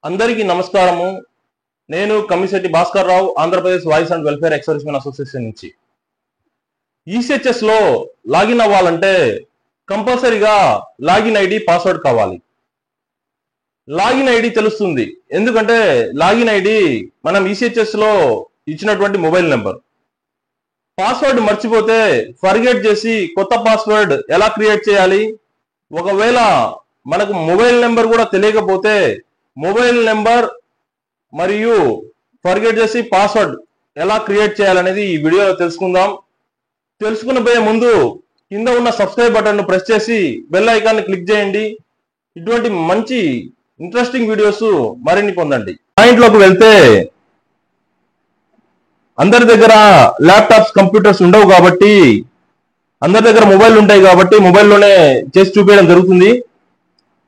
అందరికీ నమస్కారము. నేను Kammisetti Bhaskar Rao, Andhra Pradesh voice and welfare ex servicemen association నుంచి. ఈసీహెచ్ఎస్ లో లాగిన్ అవ్వాలంటే కంపల్సరీగా లాగిన్ ఐడి పాస్వర్డ్ కావాలి. లాగిన్ ఐడి తెలుస్తుంది, ఎందుకంటే లాగిన్ ఐడి మనం ఈసీహెచ్ఎస్ లో ఇచ్చినటువంటి మొబైల్ నెంబర్. పాస్వర్డ్ మర్చిపోతే ఫర్గెట్ చేసి కొత్త పాస్వర్డ్ ఎలా క్రియేట్ చేయాలి, ఒకవేళ మనకు మొబైల్ నెంబర్ కూడా తెలియకపోతే మొబైల్ నెంబర్ మరియు ఫర్గెట్ చేసి పాస్వర్డ్ ఎలా క్రియేట్ చేయాలనేది ఈ వీడియోలో తెలుసుకుందాం. తెలుసుకున్న పోయే ముందు కింద ఉన్న సబ్స్క్రైబ్ బటన్ ను ప్రెస్ చేసి బెల్ ఐకాన్ ని క్లిక్ చేయండి. ఇటువంటి మంచి ఇంట్రెస్టింగ్ వీడియోస్ మరిన్ని పొందండి. పాయింట్లోకి వెళ్తే, అందరి దగ్గర ల్యాప్టాప్స్ కంప్యూటర్స్ ఉండవు కాబట్టి, అందరి దగ్గర మొబైల్ ఉంటాయి కాబట్టి మొబైల్లోనే చేసి చూపించడం జరుగుతుంది.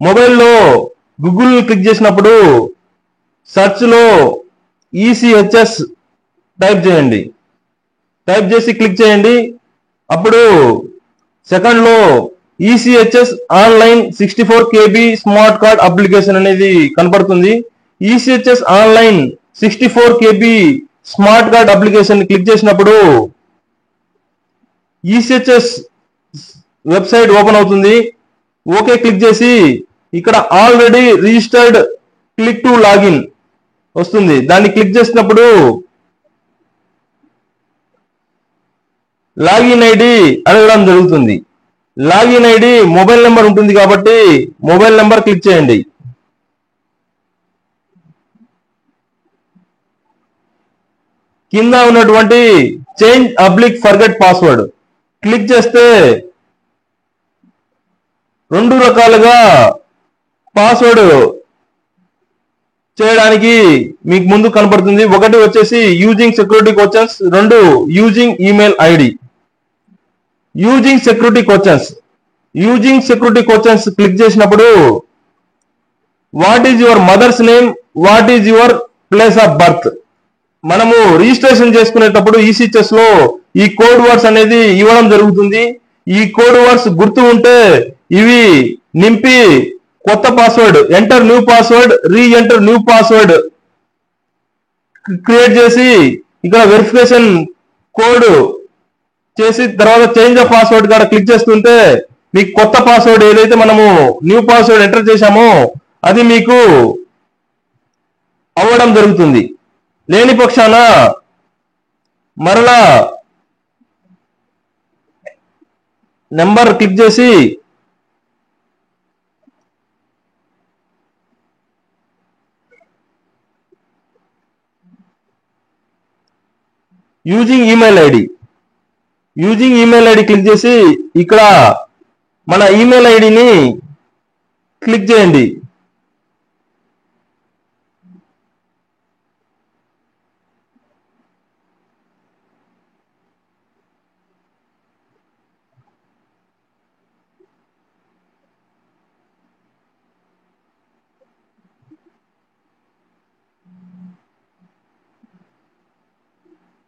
మొబైల్లో గూగుల్ క్లిక్ చేసినప్పుడు సెర్చ్ లో ఈసీహెచ్ఎస్ టైప్ చేయండి. టైప్ చేసి క్లిక్ చేయండి. అప్పుడు సెకండ్ లో ECHS online 64 KB smart card application అనేది కనపడుతుంది. ECHS online 64 KB smart card application click చేసినప్పుడు ఈసీహెచ్ఎస్ వెబ్సైట్ ఓపెన్ అవుతుంది. ఓకే క్లిక్ చేసి ఇక్కడ already registered click to login వస్తుంది. దాన్ని క్లిక్ చేసినప్పుడు లాగిన్ ఐడి అడగడం జరుగుతుంది. లాగిన్ ఐడి మొబైల్ నెంబర్ ఉంటుంది కాబట్టి మొబైల్ నెంబర్ క్లిక్ చేయండి. కింద ఉన్నటువంటి change oblique forget password click చేస్తే రెండు రకాలుగా పాస్వర్డ్ చేయడానికి మీకు ముందు కనపడుతుంది. ఒకటి వచ్చేసి యూజింగ్ సెక్యూరిటీ క్వశ్చన్స్, రెండు using email ID. Using security questions click చేసినప్పుడు what is your mother's name, what is your place of birth. మనము రిజిస్ట్రేషన్ చేసుకునేటప్పుడు ఈసీహెచ్ఎస్ లో ఈ కోడ్ వర్డ్స్ అనేది ఇవ్వడం జరుగుతుంది. ఈ కోడ్ వర్డ్స్ గుర్తు ఉంటే ఇవి నింపి కొత్త పాస్వర్డ్ ఎంటర్ న్యూ పాస్వర్డ్, రీ ఎంటర్ న్యూ పాస్వర్డ్ క్రియేట్ చేసి ఇక్కడ వెరిఫికేషన్ కోడ్ చేసి తర్వాత చేంజ్ ఆఫ్ పాస్వర్డ్ కూడా క్లిక్ చేస్తుంటే మీకు కొత్త పాస్వర్డ్ ఏదైతే మనము న్యూ పాస్వర్డ్ ఎంటర్ చేశామో అది మీకు అవ్వడం జరుగుతుంది. లేని పక్షాన మరలా నెంబర్ క్లిక్ చేసి యూజింగ్ ఈమెయిల్ ఐడి క్లిక్ చేసి ఇక్కడ మన ఈమెయిల్ ఐడిని క్లిక్ చేయండి.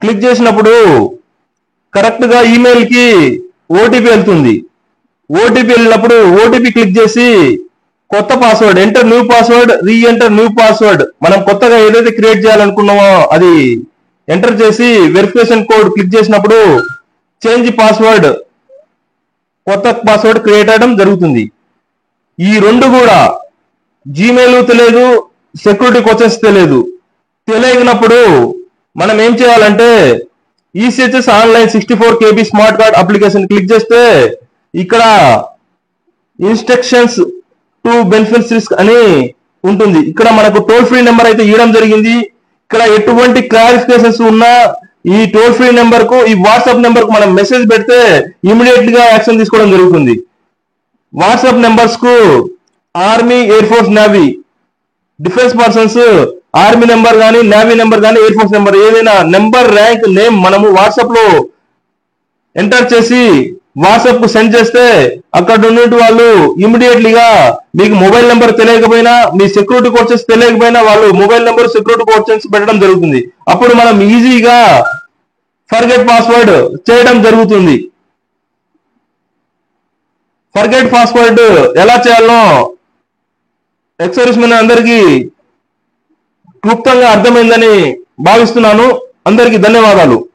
క్లిక్ చేసినప్పుడు కరెక్ట్ గా ఈమెయిల్ కి ఓటీపీ వెళ్తుంది. ఓటీపీ వెళ్ళినప్పుడు ఓటీపీ క్లిక్ చేసి కొత్త పాస్వర్డ్ ఎంటర్ న్యూ పాస్వర్డ్, రీ ఎంటర్ న్యూ పాస్వర్డ్ మనం కొత్తగా ఏదైతే క్రియేట్ చేయాలనుకున్నామో అది ఎంటర్ చేసి వెరిఫికేషన్ కోడ్ క్లిక్ చేసినప్పుడు చేంజ్ పాస్వర్డ్, కొత్త పాస్వర్డ్ క్రియేట్ అవడం జరుగుతుంది. ఈ రెండు కూడా జీమెయిల్ తెలియదు, సెక్యూరిటీ క్వశ్చన్స్ తెలియనప్పుడు మనం ఏం చేయాలంటే ECHS online 64 KB smart card application click చేస్తే ఇక్కడ ఇన్స్ట్రక్షన్స్ టు బెనిఫిట్స్ రిస్క్ అని ఉంటుంది. ఇక్కడ మనకు టోల్ ఫ్రీ నెంబర్ అయితే ఇవ్వడం జరిగింది. ఇక్కడ ఎటువంటి క్లారిఫికేషన్స్ ఉన్నా ఈ టోల్ ఫ్రీ నెంబర్ కు, ఈ వాట్సాప్ నెంబర్ కు మనం మెసేజ్ పెడితే ఇమీడియట్ గా యాక్షన్ తీసుకోవడం జరుగుతుంది. వాట్సాప్ నెంబర్స్ కు army, air force, navy, defence persons army number కానీ, నేవీ నెంబర్ కానీ, ఎయిర్ ఫోర్స్ నెంబర్ ఏదైనా నెంబర్, ర్యాంక్, నేమ్ మనము వాట్సాప్ లో ఎంటర్ చేసి వాట్సాప్ కు సెండ్ చేస్తే అక్కడ ఉన్నట్టు వాళ్ళు ఇమీడియట్లీగా మీకు మొబైల్ నెంబర్ తెలియకపోయినా, మీ సెక్యూరిటీ క్వశ్చన్స్ తెలియకపోయినా వాళ్ళు మొబైల్ నెంబర్, సెక్యూరిటీ క్వశ్చన్స్ పెట్టడం జరుగుతుంది. అప్పుడు మనం ఈజీగా ఫర్గెట్ పాస్వర్డ్ చేయడం జరుగుతుంది. ఫర్గెట్ పాస్వర్డ్ ఎలా చేయాలో ఎక్స్ సర్వీస్ మెన్ అందరికీ క్లుప్తంగా అర్థమైందని భావిస్తున్నాను. అందరికీ ధన్యవాదాలు.